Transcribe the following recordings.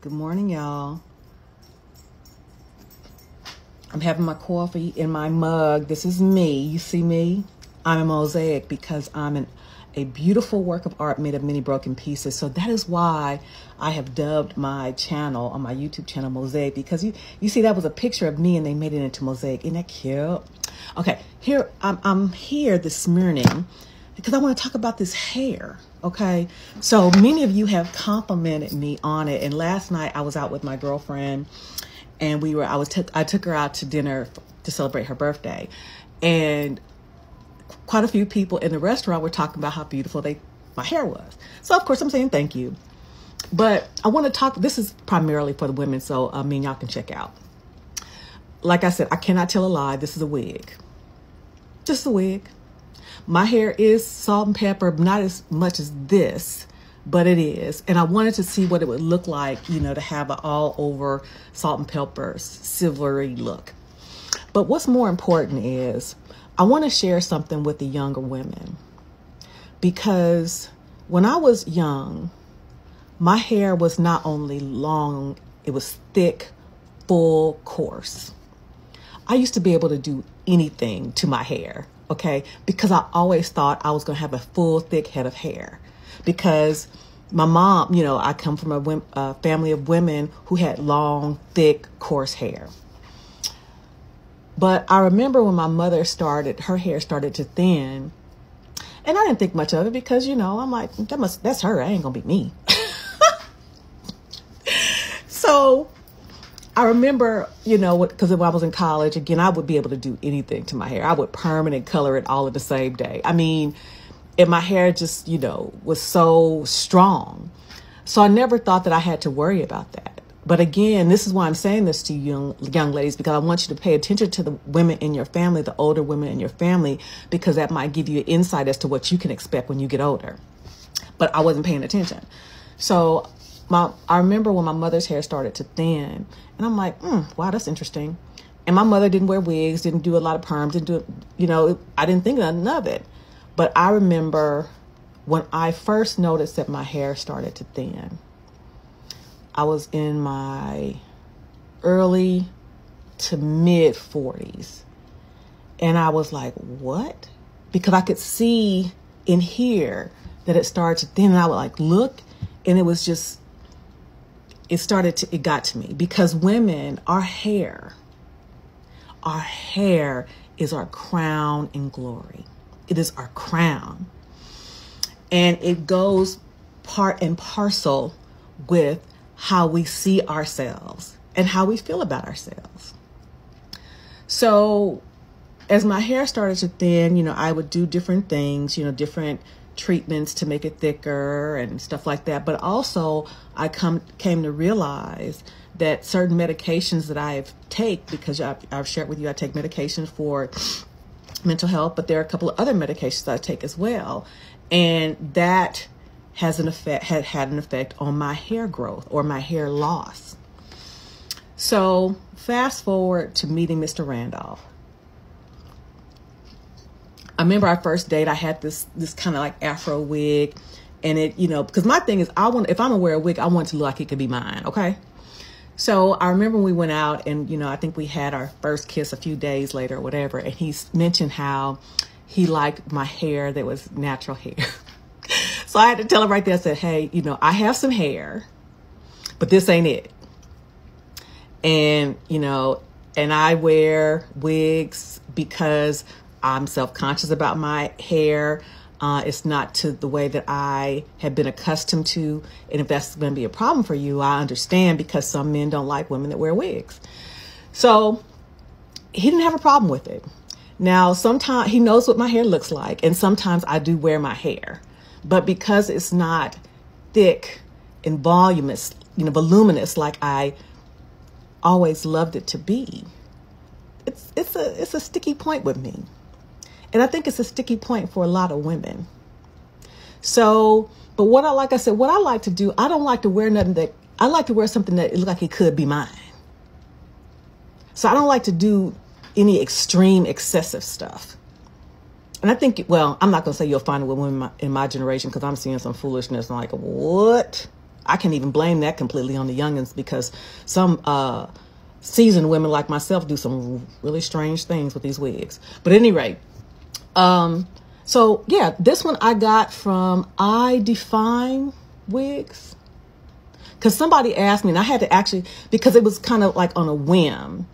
Good morning, y'all. I'm having my coffee in my mug. This is me. You see me? I'm a mosaic because I'm a beautiful work of art made of many broken pieces. So that is why I have dubbed my channel on my YouTube channel Mosaic, because you see that was a picture of me and they made it into mosaic. Isn't that cute? Okay, here I'm here this morning because I want to talk about this hair. Okay, so many of you have complimented me on it, and last night I was out with my girlfriend, and I took her out to dinner to celebrate her birthday, and quite a few people in the restaurant were talking about how beautiful my hair was. So of course I'm saying thank you, but I want to talk. This is primarily for the women, so y'all can check out. Like I said, I cannot tell a lie. This is a wig. Just a wig. My hair is salt and pepper, not as much as this, but it is. And I wanted to see what it would look like, you know, to have an all over salt and pepper silvery look. But what's more important is I want to share something with the younger women, because when I was young, my hair was not only long, it was thick, full, coarse. I used to be able to do anything to my hair, okay? Because I always thought I was going to have a full, thick head of hair. Because my mom, you know, I come from a family of women who had long, thick, coarse hair. But I remember when my mother her hair started to thin, and I didn't think much of it because, you know, I'm like, that's her. I ain't gonna be me. So I remember, you know, because when I was in college, again, I would be able to do anything to my hair. I would permanent color it all in the same day. I mean, and my hair just, you know, was so strong. So I never thought that I had to worry about that. But again, this is why I'm saying this to you young ladies, because I want you to pay attention to the women in your family, the older women in your family, because that might give you an insight as to what you can expect when you get older. But I wasn't paying attention. So I remember when my mother's hair started to thin, and I'm like, wow, that's interesting. And my mother didn't wear wigs, didn't do a lot of perms, didn't do, you know, I didn't think nothing of it. But I remember when I first noticed that my hair started to thin, I was in my early to mid 40s. And I was like, what? Because I could see in here that it started to thin, and I would like look, and it was just, it got to me. Because women, our hair is our crown and glory. It is our crown. And it goes part and parcel with how we see ourselves and how we feel about ourselves. So as my hair started to thin, you know, I would do different things, you know, different treatments to make it thicker and stuff like that. But also I came to realize that certain medications that I take, because I've shared with you, I take medications for mental health, but there are a couple of other medications that I take as well. And that has had an effect on my hair growth or my hair loss. So fast forward to meeting Mr. Randolph. I remember our first date, I had this kind of like Afro wig, and it, you know, because my thing is, if I'm gonna wear a wig, I want it to look like it could be mine. Okay. So I remember when we went out, and, you know, I think we had our first kiss a few days later or whatever. And he mentioned how he liked my hair that was natural hair. So I had to tell him right there, I said, hey, you know, I have some hair, but this ain't it. And, you know, and I wear wigs because I'm self-conscious about my hair. It's not to the way that I have been accustomed to. And if that's going to be a problem for you, I understand, because some men don't like women that wear wigs. So he didn't have a problem with it. Now, sometimes he knows what my hair looks like, and sometimes I do wear my hair. But because it's not thick and voluminous, you know, voluminous like I always loved it to be, it's a sticky point with me. And I think it's a sticky point for a lot of women. So, but like I said, what I like to do, I don't like to wear nothing I like to wear something that it looks like it could be mine. So I don't like to do any extreme, excessive stuff. And I think, well, I'm not going to say you'll find it with women in my generation, because I'm seeing some foolishness. I'm like, what? I can't even blame that completely on the youngins, because some seasoned women like myself do some really strange things with these wigs. But at any rate, so yeah, this one I got from I Define Wigs, because somebody asked me, and I had to actually, because it was kind of like on a whim.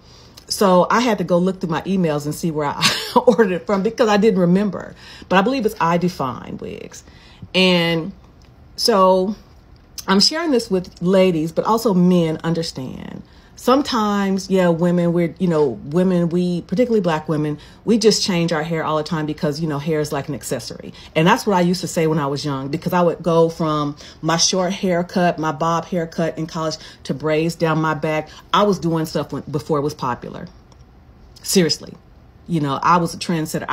So I had to go look through my emails and see where I ordered it from, because I didn't remember. But I believe it's I Define Wigs. And so I'm sharing this with ladies, but also men. Understand. Sometimes, yeah, women, we, particularly black women, we just change our hair all the time because, hair is like an accessory. And that's what I used to say when I was young, because I would go from my short haircut, my bob haircut in college, to braids down my back. I was doing stuff before it was popular. Seriously. I was a trendsetter.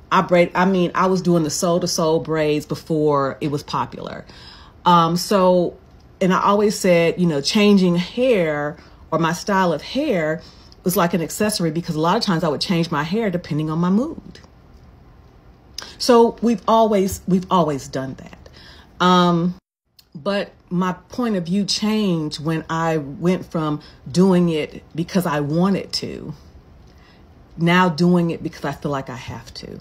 I was doing the soul to soul braids before it was popular. And I always said, changing hair, or my style of hair, was like an accessory, because a lot of times I would change my hair depending on my mood. So we've always done that. But my point of view changed when I went from doing it because I wanted to, now doing it because I feel like I have to.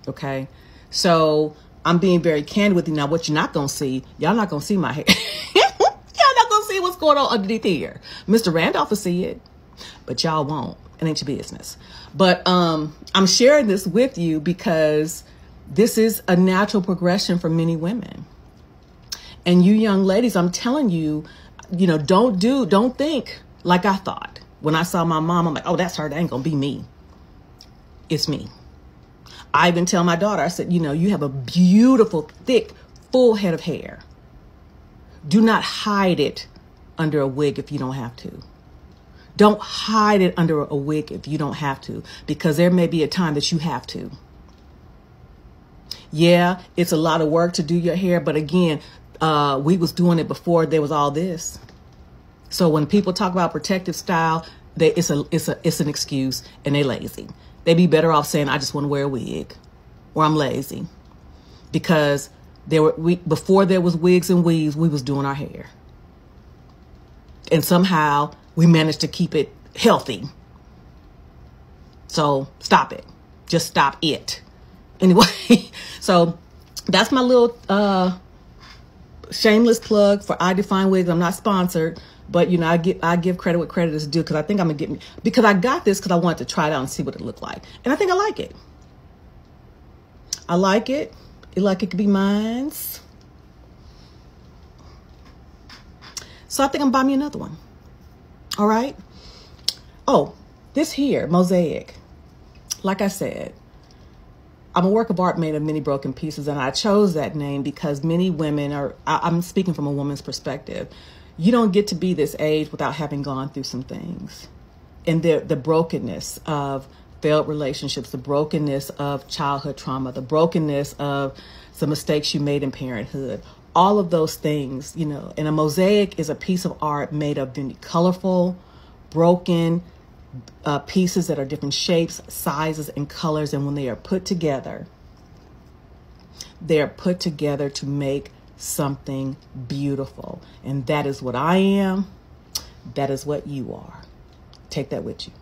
Okay. So I'm being very candid with you. Now, what you're not going to see, y'all not going to see my hair. See what's going on underneath here. Mr. Randolph will see it, but y'all won't. It ain't your business. But I'm sharing this with you because this is a natural progression for many women. And you young ladies, I'm telling you, don't think like I thought. When I saw my mom, I'm like, oh, that's her. That ain't gonna be me. It's me. I even tell my daughter, I said, you have a beautiful, thick, full head of hair. Do not hide it under a wig if you don't have to. Don't hide it under a wig if you don't have to, because there may be a time that you have to. Yeah, it's a lot of work to do your hair, but again, we was doing it before there was all this. So when people talk about protective style, it's an excuse, and they lazy. They be better off saying, I just want to wear a wig, or I'm lazy, because before there was wigs and weaves, we was doing our hair. And somehow we managed to keep it healthy. So stop it. Just stop it. Anyway, so that's my little shameless plug for I Define Wigs. I'm not sponsored, but I give credit what credit is due, because I think I'm gonna because I got this because I wanted to try it out and see what it looked like. And I think I like it. I like it. It could be mine's. So I think I'm buying me another one. All right. Oh, this here, Mosaic. Like I said, I'm a work of art made of many broken pieces. And I chose that name because many women I'm speaking from a woman's perspective. You don't get to be this age without having gone through some things. And the brokenness of failed relationships, the brokenness of childhood trauma, the brokenness of the mistakes you made in parenthood, all of those things, and a mosaic is a piece of art made of many colorful, broken pieces that are different shapes, sizes, and colors. And when they are put together, they're put together to make something beautiful. And that is what I am. That is what you are. Take that with you.